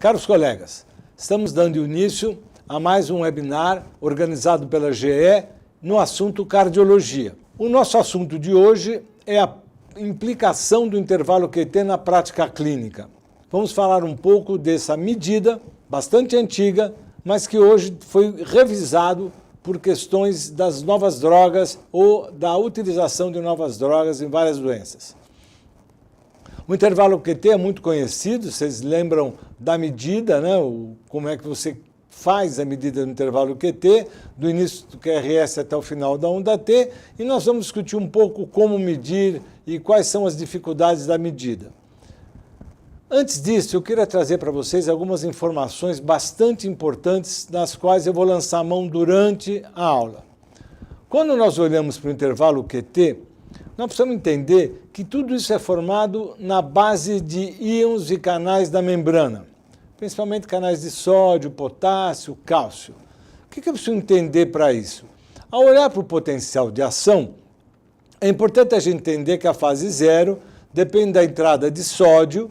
Caros colegas, estamos dando início a mais um webinar organizado pela GE no assunto cardiologia. O nosso assunto de hoje é a implicação do intervalo QT na prática clínica. Vamos falar um pouco dessa medida, bastante antiga, mas que hoje foi revisado por questões das novas drogas ou da utilização de novas drogas em várias doenças. O intervalo QT é muito conhecido, vocês lembram da medida, né? Como é que você faz a medida do intervalo QT, do início do QRS até o final da onda T, e nós vamos discutir um pouco como medir e quais são as dificuldades da medida. Antes disso, eu queria trazer para vocês algumas informações bastante importantes, das quais eu vou lançar a mão durante a aula. Quando nós olhamos para o intervalo QT, nós precisamos entender que tudo isso é formado na base de íons e canais da membrana, principalmente canais de sódio, potássio, cálcio. O que eu preciso entender para isso? Ao olhar para o potencial de ação, é importante a gente entender que a fase 0 depende da entrada de sódio,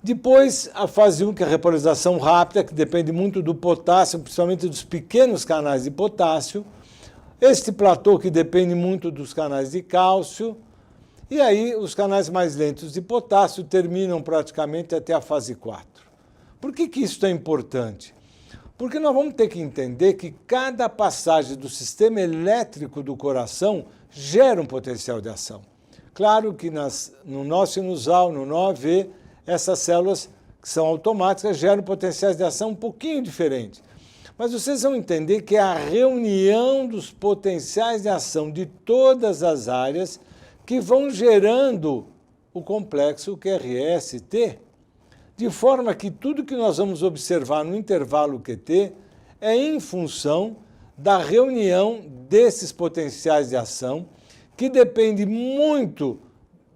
depois a fase 1, que é a repolarização rápida, que depende muito do potássio, principalmente dos pequenos canais de potássio, este platô que depende muito dos canais de cálcio, e aí os canais mais lentos de potássio terminam praticamente até a fase 4. Por que isso é importante? Porque nós vamos ter que entender que cada passagem do sistema elétrico do coração gera um potencial de ação. Claro que no nó sinusal, no nó AV, essas células que são automáticas geram potenciais de ação um pouquinho diferentes. Mas vocês vão entender que é a reunião dos potenciais de ação de todas as áreas que vão gerando o complexo QRS-T, de forma que tudo que nós vamos observar no intervalo QT é em função da reunião desses potenciais de ação, que depende muito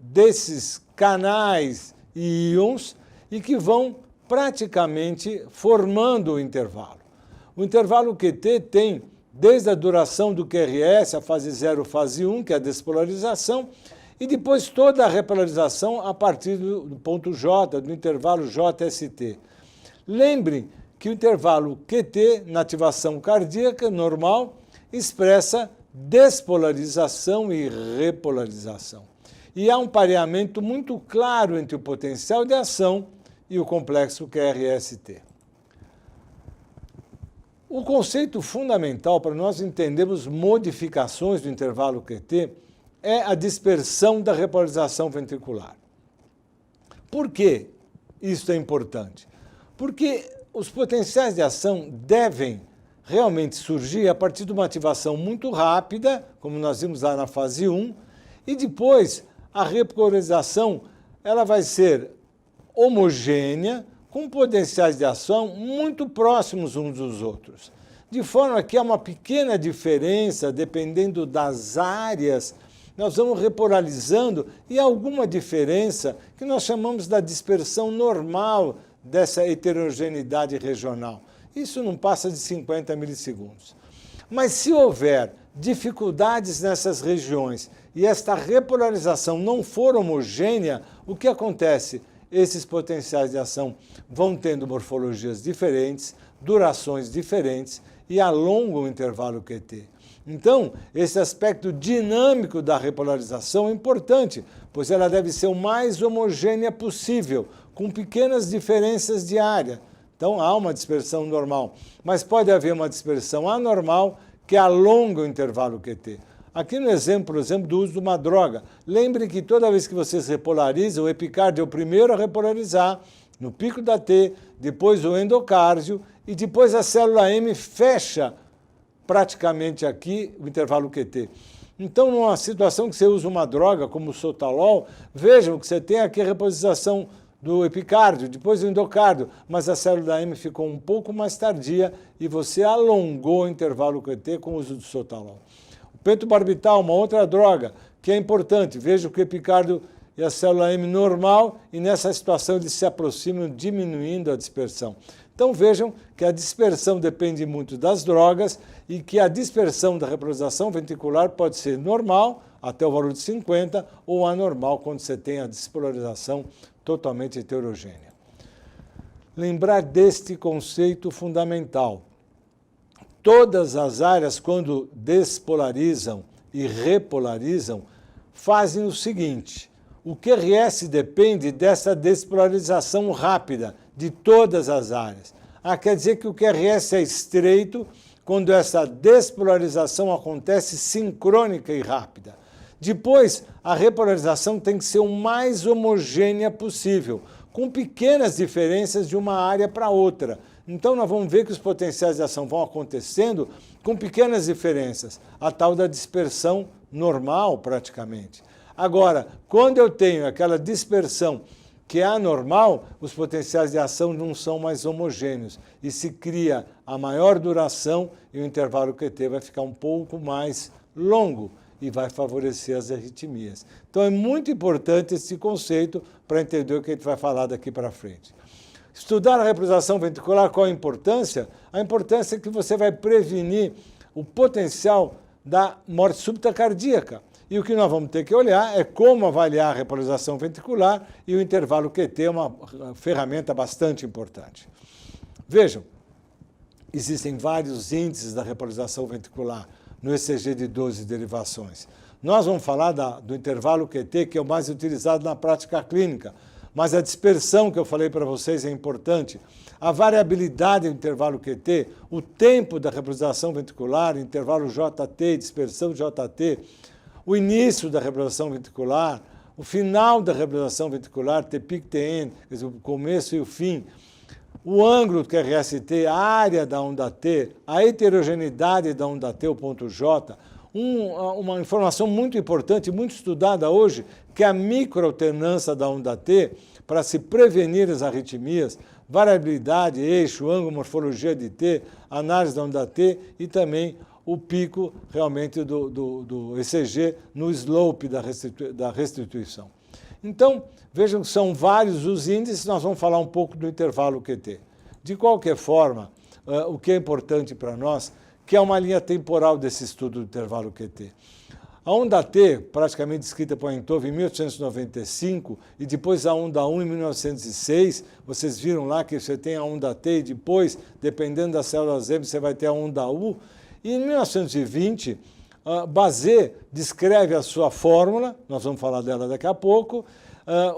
desses canais e íons e que vão praticamente formando o intervalo. O intervalo QT tem, desde a duração do QRS, a fase 0, fase 1, que é a despolarização, e depois toda a repolarização a partir do ponto J, do intervalo JST. Lembrem que o intervalo QT, na ativação cardíaca normal, expressa despolarização e repolarização. E há um pareamento muito claro entre o potencial de ação e o complexo QRS-T. O conceito fundamental para nós entendermos modificações do intervalo QT é a dispersão da repolarização ventricular. Por que isso é importante? Porque os potenciais de ação devem realmente surgir a partir de uma ativação muito rápida, como nós vimos lá na fase 1, e depois a repolarização ela vai ser homogênea, com potenciais de ação muito próximos uns dos outros. De forma que há uma pequena diferença, dependendo das áreas, nós vamos repolarizando, e há alguma diferença que nós chamamos da dispersão normal dessa heterogeneidade regional. Isso não passa de 50 milissegundos. Mas se houver dificuldades nessas regiões e esta repolarização não for homogênea, o que acontece? Esses potenciais de ação vão tendo morfologias diferentes, durações diferentes e alongam o intervalo QT. Então, esse aspecto dinâmico da repolarização é importante, pois ela deve ser o mais homogênea possível, com pequenas diferenças de área. Então, há uma dispersão normal, mas pode haver uma dispersão anormal que alonga o intervalo QT. Aqui no exemplo, por exemplo, do uso de uma droga. Lembre que toda vez que vocês repolarizam, o epicárdio é o primeiro a repolarizar, no pico da T, depois o endocárdio, e depois a célula M fecha praticamente aqui o intervalo QT. Então, numa situação que você usa uma droga como o sotalol, vejam que você tem aqui a repolarização do epicárdio, depois do endocárdio, mas a célula M ficou um pouco mais tardia e você alongou o intervalo QT com o uso do sotalol. Pentobarbital, uma outra droga que é importante. Veja que o epicárdio e a célula M normal, e nessa situação eles se aproximam, diminuindo a dispersão. Então vejam que a dispersão depende muito das drogas e que a dispersão da repolarização ventricular pode ser normal, até o valor de 50, ou anormal, quando você tem a despolarização totalmente heterogênea. lembrar deste conceito fundamental. Todas as áreas, quando despolarizam e repolarizam, fazem o seguinte: o QRS depende dessa despolarização rápida de todas as áreas. Quer dizer que o QRS é estreito quando essa despolarização acontece sincrônica e rápida. Depois, a repolarização tem que ser o mais homogênea possível, com pequenas diferenças de uma área para outra. Então, nós vamos ver que os potenciais de ação vão acontecendo com pequenas diferenças, a tal da dispersão normal, praticamente. Agora, quando eu tenho aquela dispersão que é anormal, os potenciais de ação não são mais homogêneos e se cria a maior duração e o intervalo QT vai ficar um pouco mais longo e vai favorecer as arritmias. Então, é muito importante esse conceito para entender o que a gente vai falar daqui para frente. Estudar a repulsação ventricular, qual a importância? A importância é que você vai prevenir o potencial da morte súbita cardíaca. E o que nós vamos ter que olhar é como avaliar a repolarização ventricular e o intervalo QT é uma ferramenta bastante importante. Vejam, existem vários índices da repolarização ventricular no ECG de 12 derivações. Nós vamos falar do intervalo QT, que é o mais utilizado na prática clínica, mas a dispersão que eu falei para vocês é importante. A variabilidade do intervalo QT, o tempo da repolarização ventricular, intervalo JT, dispersão JT, o início da repolarização ventricular, o final da repolarização ventricular, T-peak-TN, quer dizer, o começo e o fim, o ângulo do QRST, a área da onda T, a heterogeneidade da onda T, o ponto J, uma informação muito importante, muito estudada hoje, que é a microalternância da onda T, para se prevenir as arritmias, variabilidade, eixo, ângulo, morfologia de T, análise da onda T e também o pico realmente do ECG no slope da restituição. Então, vejam que são vários os índices, nós vamos falar um pouco do intervalo QT. De qualquer forma, o que é importante para nós, que é uma linha temporal desse estudo do intervalo QT. A onda T, praticamente descrita por Entov em 1895, e depois a onda 1 em 1906, vocês viram lá que você tem a onda T e depois, dependendo das células M, você vai ter a onda U. E em 1920, Bazet descreve a sua fórmula, nós vamos falar dela daqui a pouco.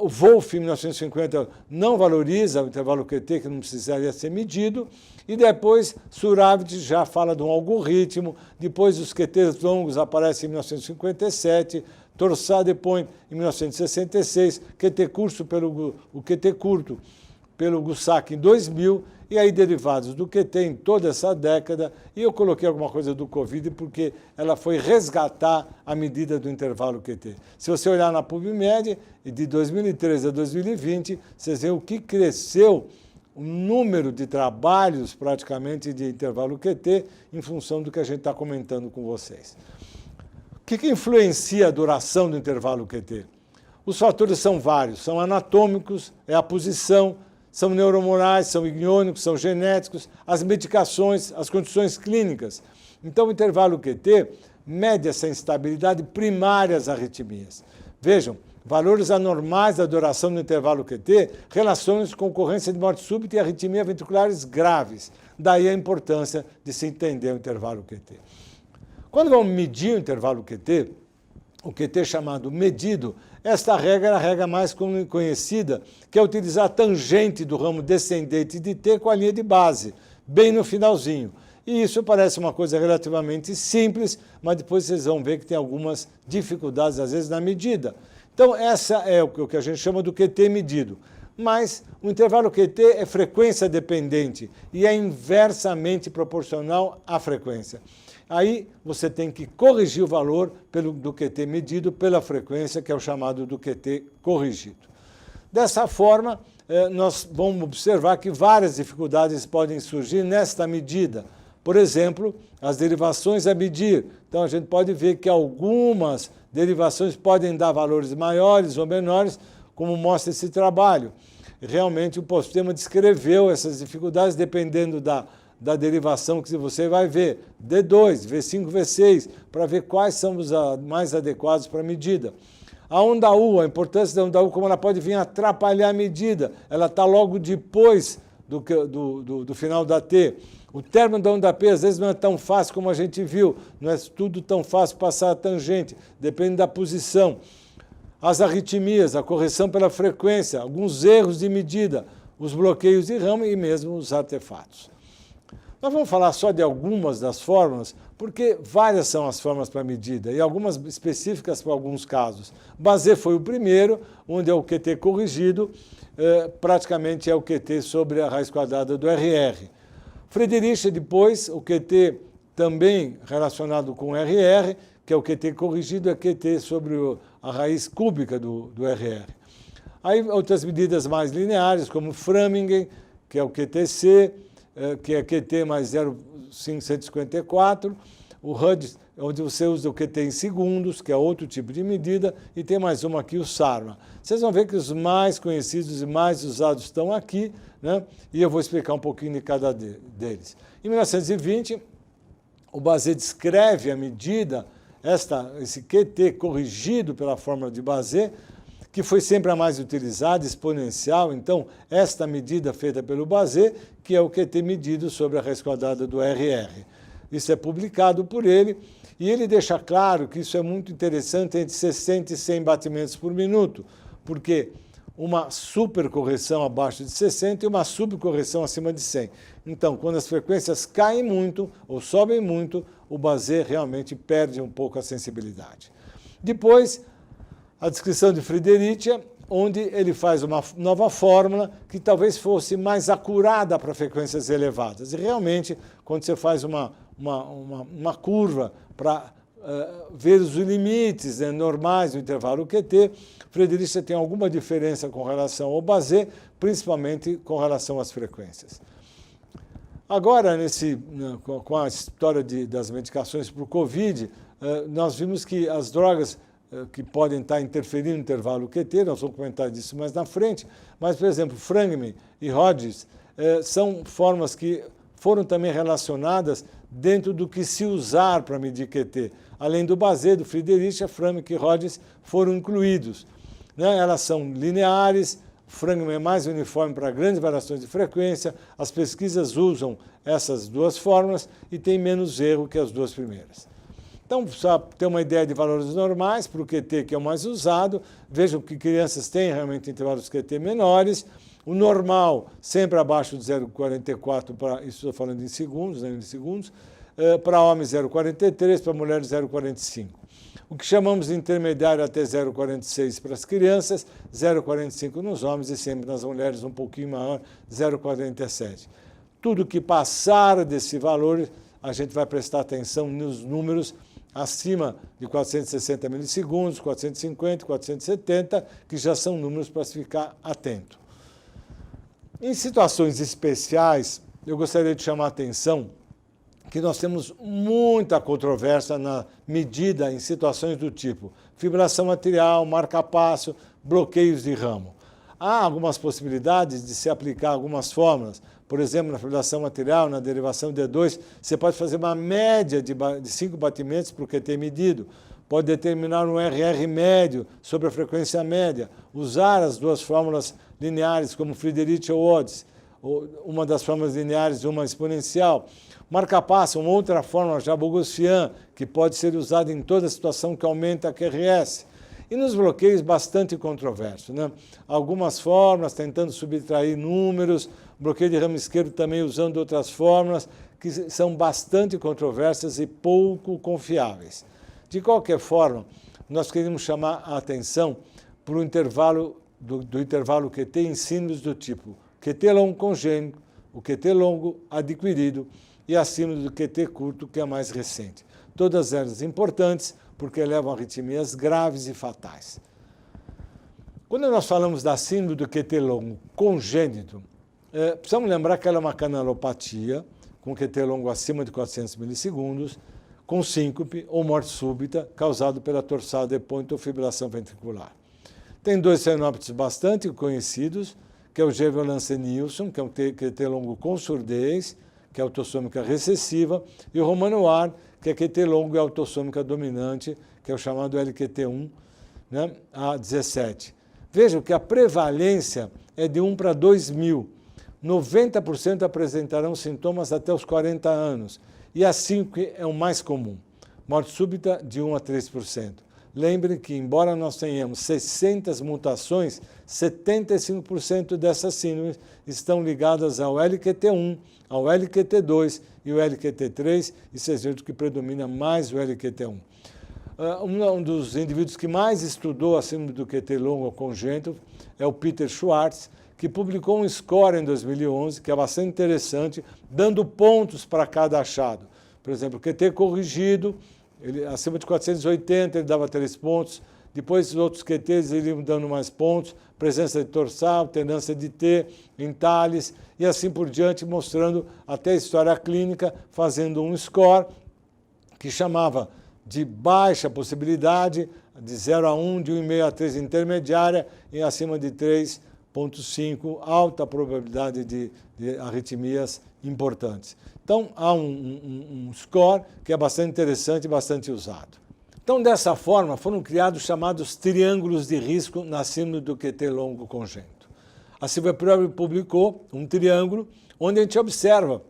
O Wolff, em 1950, não valoriza o intervalo QT, que não precisaria ser medido. E depois, Suravich já fala de um algoritmo. Depois, os QTs longos aparecem em 1957. Torsade põe em 1966. QT curto pelo Gussac em 2000. E aí derivados do QT em toda essa década, e eu coloquei alguma coisa do Covid porque ela foi resgatar a medida do intervalo QT. Se você olhar na PubMed, de 2013 a 2020, vocês veem o que cresceu o número de trabalhos praticamente de intervalo QT em função do que a gente está comentando com vocês. O que influencia a duração do intervalo QT? Os fatores são vários, são anatômicos, é a posição, são neuromorais, são ignônicos, são genéticos, as medicações, as condições clínicas. Então, o intervalo QT mede essa instabilidade primária às arritmias. Vejam, valores anormais da duração do intervalo QT relacionam-se com ocorrência de morte súbita e arritmia ventriculares graves. Daí a importância de se entender o intervalo QT. Quando vamos medir o intervalo QT, o QT chamado medido, esta regra é a regra mais conhecida, que é utilizar a tangente do ramo descendente de T com a linha de base, bem no finalzinho. E isso parece uma coisa relativamente simples, mas depois vocês vão ver que tem algumas dificuldades, às vezes, na medida. Então, essa é o que a gente chama do QT medido. Mas o intervalo QT é frequência dependente e é inversamente proporcional à frequência. Aí você tem que corrigir o valor do QT medido pela frequência, que é o chamado do QT corrigido. Dessa forma, nós vamos observar que várias dificuldades podem surgir nesta medida. Por exemplo, as derivações a medir. Então, a gente pode ver que algumas derivações podem dar valores maiores ou menores, como mostra esse trabalho. Realmente, o postema descreveu essas dificuldades dependendo da derivação que você vai ver, D2, V5, V6, para ver quais são os mais adequados para a medida. A onda U, a importância da onda U, como ela pode vir atrapalhar a medida. Ela está logo depois do final da T. O término da onda P às vezes não é tão fácil como a gente viu, não é tudo tão fácil passar a tangente, depende da posição. As arritmias, a correção pela frequência, alguns erros de medida, os bloqueios de ramo e mesmo os artefatos. Nós vamos falar só de algumas das fórmulas, porque várias são as fórmulas para medida e algumas específicas para alguns casos. Basé foi o primeiro, onde é o QT corrigido, praticamente é o QT sobre a raiz quadrada do RR. Friedrich, depois, o QT também relacionado com o RR, que é o QT corrigido, é QT sobre a raiz cúbica do RR. Aí outras medidas mais lineares, como Frammingen, que é o QTC, que é QT mais 0,554, o Hudgens, onde você usa o QT em segundos, que é outro tipo de medida, e tem mais uma aqui, o Sarma. Vocês vão ver que os mais conhecidos e mais usados estão aqui, né? E eu vou explicar um pouquinho de cada deles. Em 1920, o Basé descreve a medida, esse QT corrigido pela fórmula de Basé, que foi sempre a mais utilizada, exponencial. Então, esta medida feita pelo Basé, que é o QT medido sobre a raiz quadrada do RR. Isso é publicado por ele, e ele deixa claro que isso é muito interessante entre 60 e 100 batimentos por minuto, porque uma supercorreção abaixo de 60 e uma subcorreção acima de 100. Então, quando as frequências caem muito ou sobem muito, o Basé realmente perde um pouco a sensibilidade. Depois, a descrição de Friedrich, onde ele faz uma nova fórmula que talvez fosse mais acurada para frequências elevadas. E realmente, quando você faz uma curva para ver os limites normais do intervalo QT, Friedrich tem alguma diferença com relação ao Basé, principalmente com relação às frequências. Agora, com a história das medicações para o Covid, nós vimos que as drogas que podem estar interferindo no intervalo QT, nós vamos comentar disso mais na frente, mas, por exemplo, Frammingen e Hudgens são fórmulas que foram também relacionadas dentro do que se usar para medir QT. Além do Basé, do Friedrich, Frammingen e Hudgens foram incluídos. Elas são lineares, Frammingen é mais uniforme para grandes variações de frequência, as pesquisas usam essas duas fórmulas e tem menos erro que as duas primeiras. Então, só ter uma ideia de valores normais para o QT, que é o mais usado, vejam que crianças têm realmente intervalos QT menores, o normal sempre abaixo de 0,44, isso estou falando em segundos, para homens 0,43, para mulheres 0,45. O que chamamos de intermediário até 0,46 para as crianças, 0,45 nos homens e sempre nas mulheres um pouquinho maior, 0,47. Tudo que passar desse valor, a gente vai prestar atenção nos números acima de 460 milissegundos, 450, 470, que já são números para se ficar atento. Em situações especiais, eu gostaria de chamar a atenção que nós temos muita controvérsia na medida em situações do tipo fibração arterial, marca-passo, bloqueios de ramo. Há algumas possibilidades de se aplicar algumas fórmulas. Por exemplo, na fibrilação arterial, na derivação D2, você pode fazer uma média de 5 batimentos para o QT medido, pode determinar um RR médio sobre a frequência média, usar as duas fórmulas lineares, como Friedrich ou Hudgens, uma das fórmulas lineares e uma exponencial. Marca-passo, uma outra fórmula, já Bogossian, que pode ser usada em toda situação que aumenta a QRS. E nos bloqueios, bastante controverso. Algumas fórmulas tentando subtrair números, bloqueio de ramo esquerdo também usando outras fórmulas, que são bastante controversas e pouco confiáveis. De qualquer forma, nós queremos chamar a atenção para o intervalo do intervalo QT em síndromes do tipo QT longo congênito, o QT longo adquirido e a síndrome do QT curto, que é a mais recente. Todas elas importantes porque levam a arritmias graves e fatais. Quando nós falamos da síndrome do QT longo congênito, precisamos lembrar que ela é uma canalopatia, com QT longo acima de 400 milissegundos, com síncope ou morte súbita, causado pela torsada de ponto ou fibrilação ventricular. Tem dois fenómenos bastante conhecidos, que é o Gevel-Lancet-Nielsen, que é um QT longo com surdez, que é autossômica recessiva, e o Romano-Ward, que é QT longo e autossômica dominante, que é o chamado LQT1, a 17. Vejam que a prevalência é de 1 para 2.000. 90% apresentarão sintomas até os 40 anos. E a 5 é o mais comum, morte súbita de 1 a 3%. Lembre que, embora nós tenhamos 600 mutações, 75% dessas síndromes estão ligadas ao LQT1, ao LQT2 e o LQT3, e vocês viram que predomina mais o LQT1. Um dos indivíduos que mais estudou a síndrome do QT longo congênito é o Peter Schwartz, que publicou um score em 2011, que é bastante interessante, dando pontos para cada achado. Por exemplo, o QT corrigido, acima de 480, ele dava 3 pontos. Depois, os outros QTs ele iam dando mais pontos, presença de torsal, alternância de T, entalhes, e assim por diante, mostrando até a história clínica, fazendo um score que chamava de baixa possibilidade, de 0 a 1, de 1,5 a 3 intermediária, e acima de 3,5, alta probabilidade de arritmias importantes. Então, há um score que é bastante interessante e bastante usado. Então, dessa forma, foram criados chamados triângulos de risco na síndrome do QT longo congênito. A Silvia Priori publicou um triângulo onde a gente observa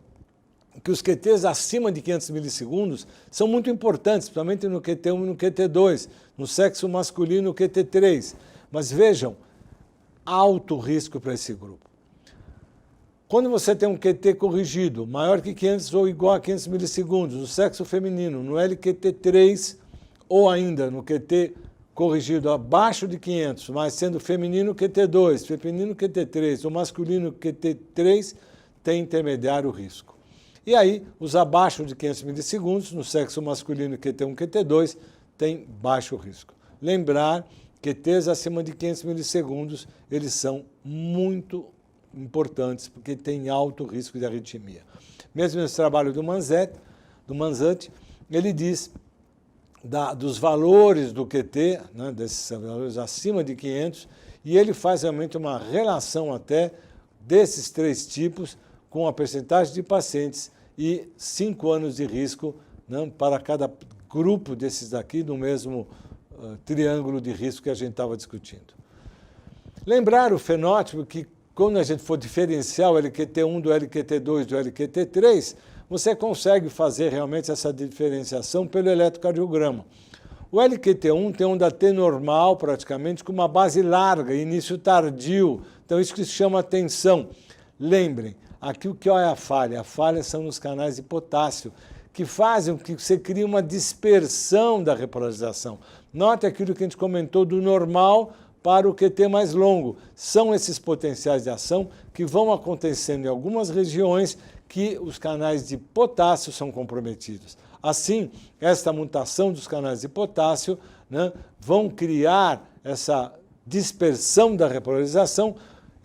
que os QTs acima de 500 milissegundos são muito importantes, principalmente no QT1 e no QT2, no sexo masculino no QT3. Mas vejam, alto risco para esse grupo. Quando você tem um QT corrigido, maior que 500 ou igual a 500 milissegundos, no sexo feminino, no LQT3, ou ainda no QT corrigido abaixo de 500, mas sendo feminino QT2, feminino QT3 ou masculino QT3, tem intermediário risco. E aí, os abaixo de 500 milissegundos, no sexo masculino QT1, QT2, tem baixo risco. Lembrar que QTs acima de 500 milissegundos, eles são muito importantes, porque tem alto risco de arritmia. Mesmo nesse trabalho do Manzatti, ele diz dos valores do QT, né, desses valores acima de 500, e ele faz realmente uma relação até desses 3 tipos com a percentagem de pacientes e 5 anos de risco, né, para cada grupo desses daqui, no mesmo triângulo de risco que a gente estava discutindo. Lembrar o fenótipo que, quando a gente for diferenciar o LQT1 do LQT2 do LQT3, você consegue fazer realmente essa diferenciação pelo eletrocardiograma. O LQT1 tem onda T normal, praticamente, com uma base larga, início tardio. Então, isso que chama atenção. Lembrem, aqui o que é a falha? A falha são nos canais de potássio, que fazem com que você crie uma dispersão da repolarização. Note aquilo que a gente comentou do normal para o QT mais longo. São esses potenciais de ação que vão acontecendo em algumas regiões que os canais de potássio são comprometidos. Assim, esta mutação dos canais de potássio, né, vão criar essa dispersão da repolarização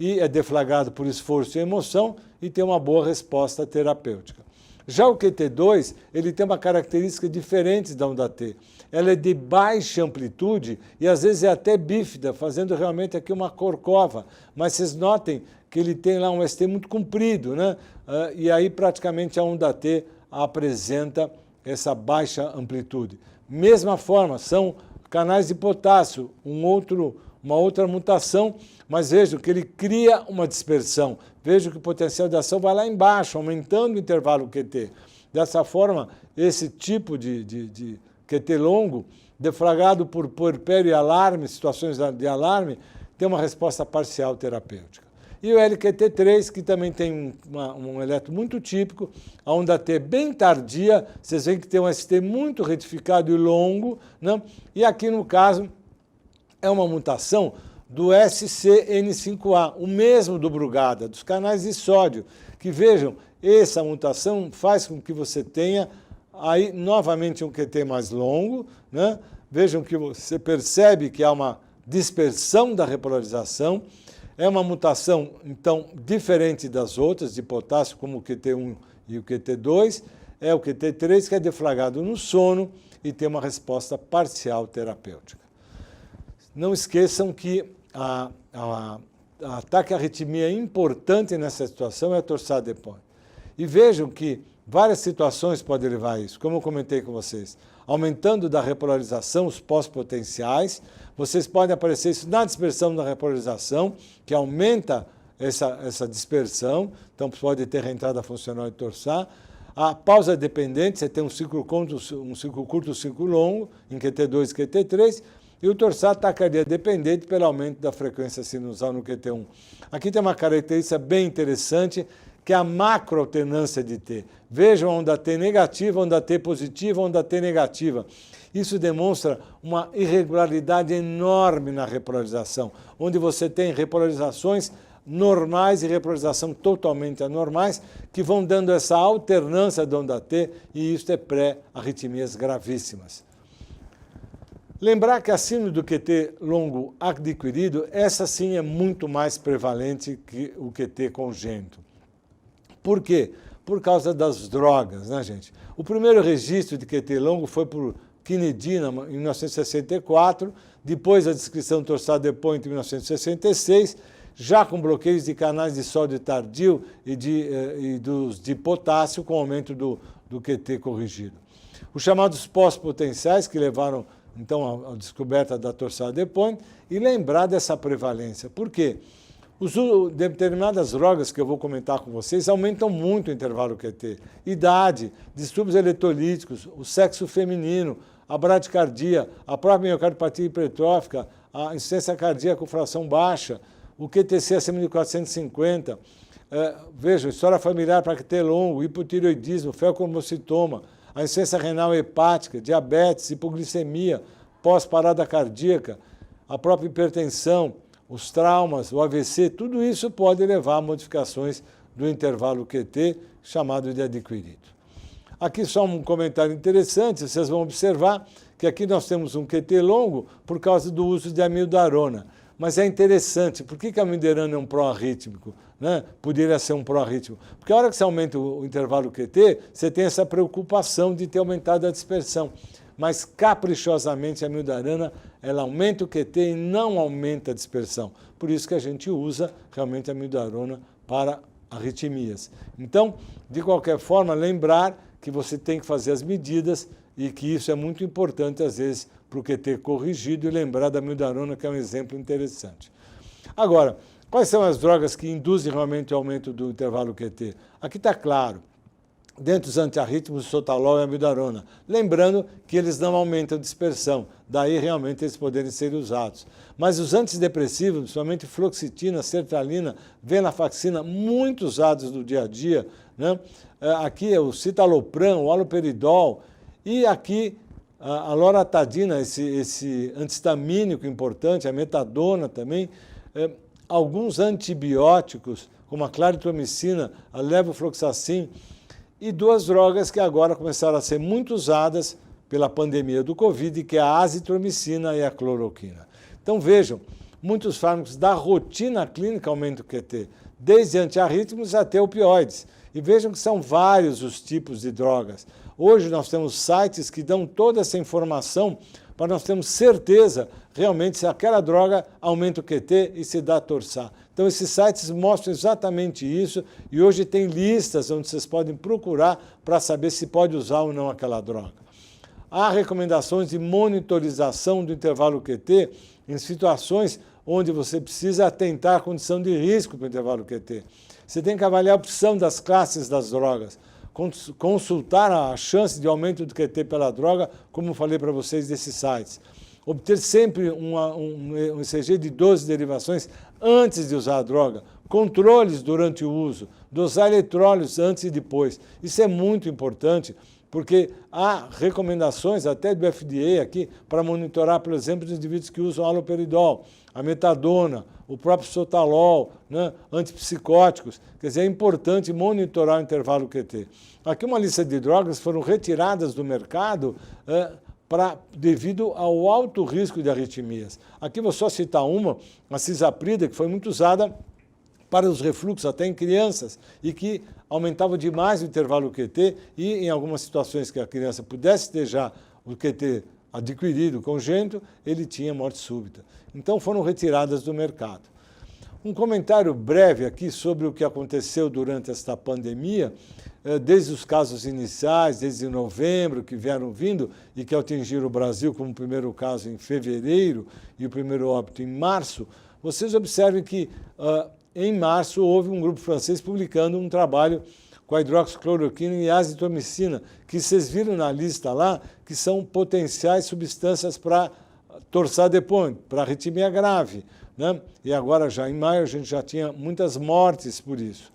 e é deflagrado por esforço e emoção e tem uma boa resposta terapêutica. Já o QT2, ele tem uma característica diferente da onda T. Ela é de baixa amplitude e às vezes é até bífida, fazendo realmente aqui uma corcova. Mas vocês notem que ele tem lá um ST muito comprido, né? E aí praticamente a onda T apresenta essa baixa amplitude. Mesma forma, são canais de potássio, uma outra mutação, mas vejam que ele cria uma dispersão. Vejam que o potencial de ação vai lá embaixo, aumentando o intervalo QT. Dessa forma, esse tipo de QT longo, deflagrado por puerpério e alarme, situações de alarme, tem uma resposta parcial terapêutica. E o LQT3, que também tem um eletro muito típico, a onda T bem tardia, vocês veem que tem um ST muito retificado e longo, né? E aqui no caso é uma mutação do SCN5A, o mesmo do Brugada, dos canais de sódio, que vejam, essa mutação faz com que você tenha aí novamente um QT mais longo, né? Vejam que você percebe que há uma dispersão da repolarização. É uma mutação, então, diferente das outras, de potássio, como o QT1 e o QT2. É o QT3 que é deflagrado no sono e tem uma resposta parcial terapêutica. Não esqueçam que ataque à arritmia importante nessa situação é a torsade de Point. E vejam que várias situações podem levar a isso, como eu comentei com vocês. Aumentando da repolarização os pós-potenciais, vocês podem aparecer isso na dispersão da repolarização, que aumenta essa dispersão, então pode ter reentrada funcional e torsar. A pausa dependente, você tem um ciclo curto, um ciclo longo, em QT2 e QT3, e o torsar taquicardia dependente pelo aumento da frequência sinusal no QT1. Aqui tem uma característica bem interessante, que é a macroalternância de T. Vejam onda T negativa, onda T positiva, onda T negativa. Isso demonstra uma irregularidade enorme na repolarização, onde você tem repolarizações normais e repolarização totalmente anormais, que vão dando essa alternância da onda T, e isso é pré-arritmias gravíssimas. Lembrar que a síndrome do QT longo adquirido, essa sim é muito mais prevalente que o QT congênito. Por quê? Por causa das drogas, né, gente? O primeiro registro de QT longo foi por quinidina, em 1964, depois a descrição torsal de point em 1966, já com bloqueios de canais de sódio tardio e de potássio, com aumento do QT corrigido. Os chamados pós-potenciais, que levaram, então, à descoberta da torsal de point, e lembrar dessa prevalência. Por quê? Determinadas drogas que eu vou comentar com vocês aumentam muito o intervalo QT. Idade, distúrbios eletrolíticos, o sexo feminino, a bradicardia, a própria miocardiopatia hipertrófica, a insuficiência cardíaca com fração baixa, o QTC acima de 450, vejam, história familiar para QT longo, hipotireoidismo, feocromocitoma, a insuficiência renal hepática, diabetes, hipoglicemia, pós-parada cardíaca, a própria hipertensão, os traumas, o AVC, tudo isso pode levar a modificações do intervalo QT, chamado de adquirido. Aqui só um comentário interessante, vocês vão observar que aqui nós temos um QT longo por causa do uso de amiodarona. Mas é interessante, por que a amiodarona é um pró-arrítmico? Né? Poderia ser um pró-arrítmico. Porque a hora que você aumenta o intervalo QT, você tem essa preocupação de ter aumentado a dispersão. Mas caprichosamente a amiodarona, ela aumenta o QT e não aumenta a dispersão. Por isso que a gente usa realmente a amiodarona para arritmias. Então, de qualquer forma, lembrar que você tem que fazer as medidas e que isso é muito importante, às vezes, para o QT corrigido, e lembrar da amiodarona, que é um exemplo interessante. Agora, quais são as drogas que induzem realmente o aumento do intervalo QT? Aqui está claro. Dentre os antiarrítmicos, o sotalol e a amiodarona. Lembrando que eles não aumentam a dispersão, daí realmente eles poderem ser usados. Mas os antidepressivos, principalmente fluoxetina, sertralina, venlafaxina, muito usados no dia a dia, né? Aqui é o citalopram, o haloperidol, e aqui a loratadina, esse antihistamínico importante, a metadona também, alguns antibióticos, como a claritromicina, a levofloxacin, e duas drogas que agora começaram a ser muito usadas pela pandemia do Covid, que é a azitromicina e a cloroquina. Então vejam, muitos fármacos da rotina clínica aumentam o QT, desde antiarrítmicos até opioides. E vejam que são vários os tipos de drogas. Hoje nós temos sites que dão toda essa informação para nós termos certeza realmente se aquela droga aumenta o QT e se dá torsar. Então esses sites mostram exatamente isso e hoje tem listas onde vocês podem procurar para saber se pode usar ou não aquela droga. Há recomendações de monitorização do intervalo QT em situações onde você precisa atentar à condição de risco para o intervalo QT. Você tem que avaliar a opção das classes das drogas, consultar a chance de aumento do QT pela droga, como eu falei para vocês desses sites. Obter sempre um ECG de 12 derivações antes de usar a droga, controles durante o uso, dosar eletrólitos antes e depois. Isso é muito importante, porque há recomendações até do FDA aqui para monitorar, por exemplo, os indivíduos que usam haloperidol, a metadona, o próprio sotalol, né, antipsicóticos. Quer dizer, é importante monitorar o intervalo QT. Aqui uma lista de drogas foram retiradas do mercado devido ao alto risco de arritmias. Aqui vou só citar uma, a cisaprida, que foi muito usada para os refluxos, até em crianças, e que aumentava demais o intervalo QT e, em algumas situações que a criança pudesse ter já o QT adquirido, congênito, ele tinha morte súbita. Então, foram retiradas do mercado. Um comentário breve aqui sobre o que aconteceu durante esta pandemia, desde os casos iniciais, desde novembro, que vieram vindo e que atingiram o Brasil como o primeiro caso em fevereiro e o primeiro óbito em março. Vocês observem que em março, houve um grupo francês publicando um trabalho com a hidroxicloroquina e azitromicina, que vocês viram na lista lá, que são potenciais substâncias para torsade de ponte, para arritmia grave, né? E agora, já em maio, a gente já tinha muitas mortes por isso,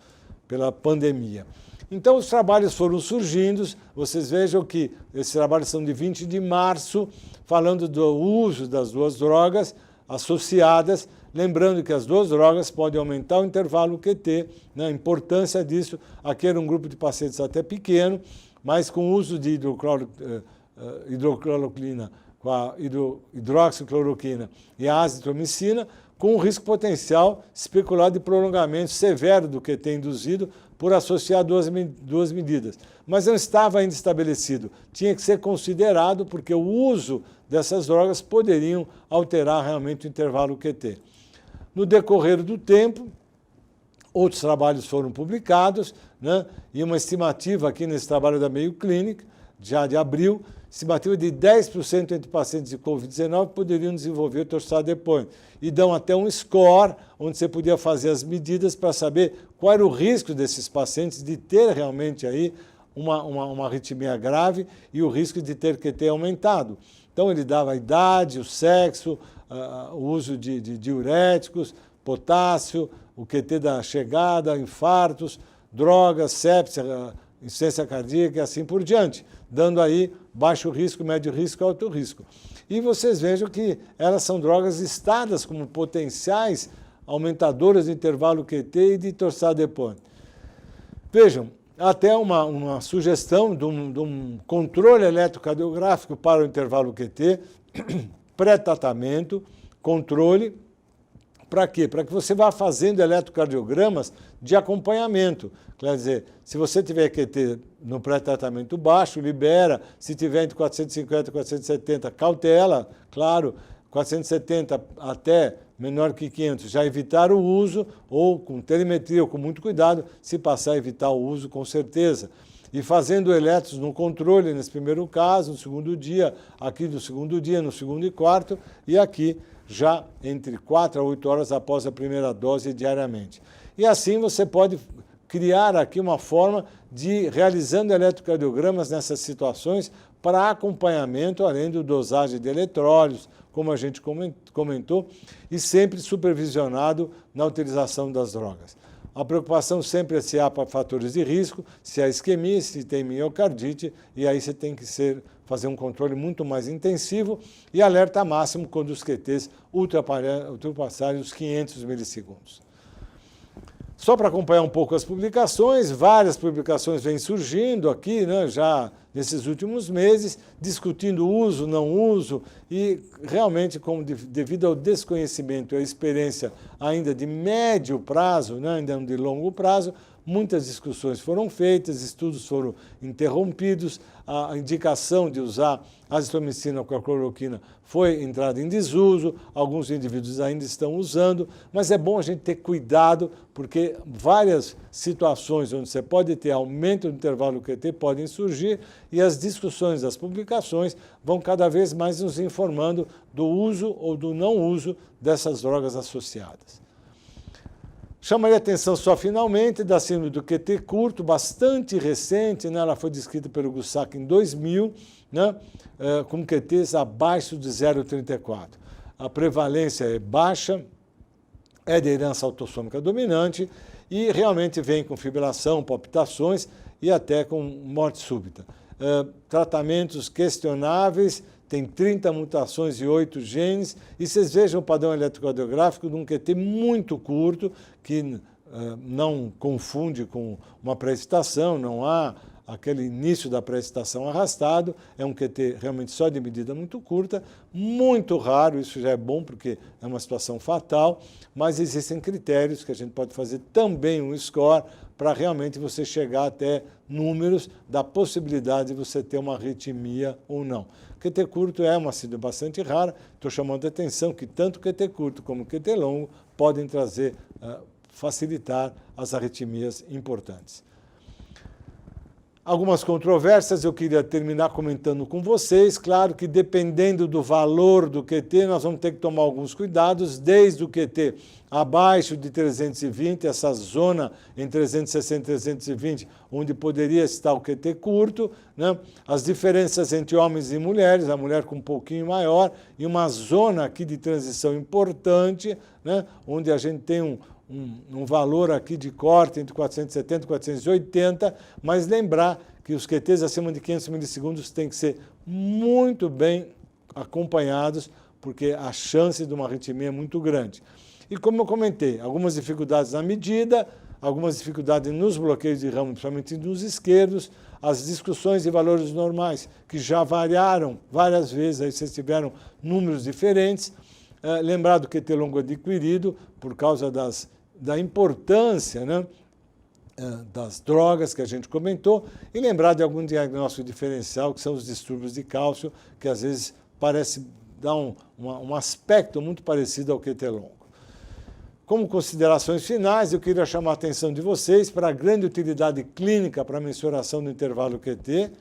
pela pandemia. Então, os trabalhos foram surgindo, vocês vejam que esses trabalhos são de 20 de março, falando do uso das duas drogas associadas, lembrando que as duas drogas podem aumentar o intervalo QT, né? A importância disso, aqui era um grupo de pacientes até pequeno, mas com o uso de hidrocloroquina, com a hidroxicloroquina e a azitromicina, com um risco potencial especulado de prolongamento severo do QT induzido por associar duas medidas. Mas não estava ainda estabelecido. Tinha que ser considerado porque o uso dessas drogas poderiam alterar realmente o intervalo QT. No decorrer do tempo, outros trabalhos foram publicados, né? E uma estimativa aqui nesse trabalho da Mayo Clinic, já de abril, estimativa de 10% entre pacientes de Covid-19 poderiam desenvolver torsade de ponte. E dão até um score, onde você podia fazer as medidas para saber qual era o risco desses pacientes de ter realmente aí uma arritmia grave e o risco de ter QT aumentado. Então, ele dava a idade, o sexo, o uso de diuréticos, potássio, o QT da chegada, infartos, drogas, sepsia, insuficiência cardíaca e assim por diante, dando aí baixo risco, médio risco e alto risco. E vocês vejam que elas são drogas listadas como potenciais aumentadoras de intervalo QT e de torsade de ponte. Vejam, até uma sugestão de um controle eletrocardiográfico para o intervalo QT, pré-tratamento, controle. Para quê? Para que você vá fazendo eletrocardiogramas de acompanhamento. Quer dizer, se você tiver QT no pré-tratamento baixo, libera. Se tiver entre 450 e 470, cautela, claro. 470 até menor que 500, já evitar o uso, ou com telemetria, ou com muito cuidado, se passar a evitar o uso, com certeza. E fazendo eletros no controle, nesse primeiro caso, no segundo dia, aqui no segundo dia, no segundo e quarto, e aqui já entre 4 a 8 horas após a primeira dose diariamente. E assim você pode criar aqui uma forma de realizando eletrocardiogramas nessas situações para acompanhamento, além da dosagem de eletrólitos, como a gente comentou, e sempre supervisionado na utilização das drogas. A preocupação sempre é se há fatores de risco, se há isquemia, se tem miocardite, e aí você tem que fazer um controle muito mais intensivo e alerta máximo quando os QTs ultrapassarem os 500 milissegundos. Só para acompanhar um pouco as publicações, várias publicações vêm surgindo aqui, né, já nesses últimos meses, discutindo uso, não uso, e realmente, devido ao desconhecimento e à experiência ainda de médio prazo, né, ainda não de longo prazo, muitas discussões foram feitas, estudos foram interrompidos, a indicação de usar azitromicina com a cloroquina foi entrada em desuso, alguns indivíduos ainda estão usando, mas é bom a gente ter cuidado, porque várias situações onde você pode ter aumento do intervalo QT podem surgir e as discussões das publicações vão cada vez mais nos informando do uso ou do não uso dessas drogas associadas. Chamaria atenção só finalmente da síndrome do QT curto, bastante recente, né? Ela foi descrita pelo Gussac em 2000, né? Com QTs abaixo de 0,34. A prevalência é baixa, é de herança autossômica dominante e realmente vem com fibrilação, palpitações e até com morte súbita. Tratamentos questionáveis, tem 30 mutações e 8 genes, e vocês vejam o padrão eletrocardiográfico de um QT muito curto, que não confunde com uma pré-excitação, não há aquele início da pré-excitação arrastado, é um QT realmente só de medida muito curta, muito raro, isso já é bom porque é uma situação fatal, mas existem critérios que a gente pode fazer também um score para realmente você chegar até números da possibilidade de você ter uma arritmia ou não. QT curto é uma síndrome bastante rara, estou chamando a atenção que tanto QT curto como QT longo podem facilitar as arritmias importantes. Algumas controvérsias, eu queria terminar comentando com vocês. Claro que dependendo do valor do QT, nós vamos ter que tomar alguns cuidados, desde o QT abaixo de 320, essa zona em 360 e 320, onde poderia estar o QT curto, né? As diferenças entre homens e mulheres, a mulher com um pouquinho maior, e uma zona aqui de transição importante, né? Onde a gente tem um valor aqui de corte entre 470 e 480, mas lembrar que os QTs acima de 500 milissegundos têm que ser muito bem acompanhados, porque a chance de uma arritmia é muito grande. E como eu comentei, algumas dificuldades na medida, algumas dificuldades nos bloqueios de ramo, principalmente nos esquerdos, as discussões de valores normais, que já variaram várias vezes, aí vocês tiveram números diferentes. Lembrar do QT longo adquirido, por causa da importância, né, das drogas que a gente comentou, e lembrar de algum diagnóstico diferencial, que são os distúrbios de cálcio, que às vezes parece dar um aspecto muito parecido ao QT longo. Como considerações finais, eu queria chamar a atenção de vocês para a grande utilidade clínica para a mensuração do intervalo QT,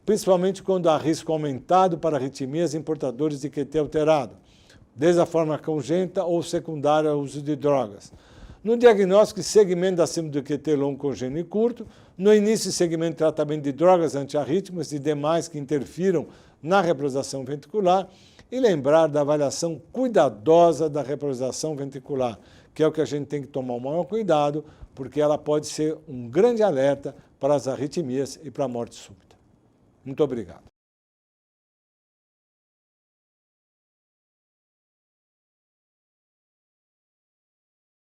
principalmente quando há risco aumentado para arritmias em portadores de QT alterado, desde a forma congênita ou secundária ao uso de drogas. No diagnóstico e segmento acima do QT longo, congênito e curto, no início e segmento de tratamento de drogas antiarrítmicas e demais que interfiram na reprogradação ventricular, e lembrar da avaliação cuidadosa da reprogradação ventricular, que é o que a gente tem que tomar o maior cuidado, porque ela pode ser um grande alerta para as arritmias e para a morte súbita. Muito obrigado.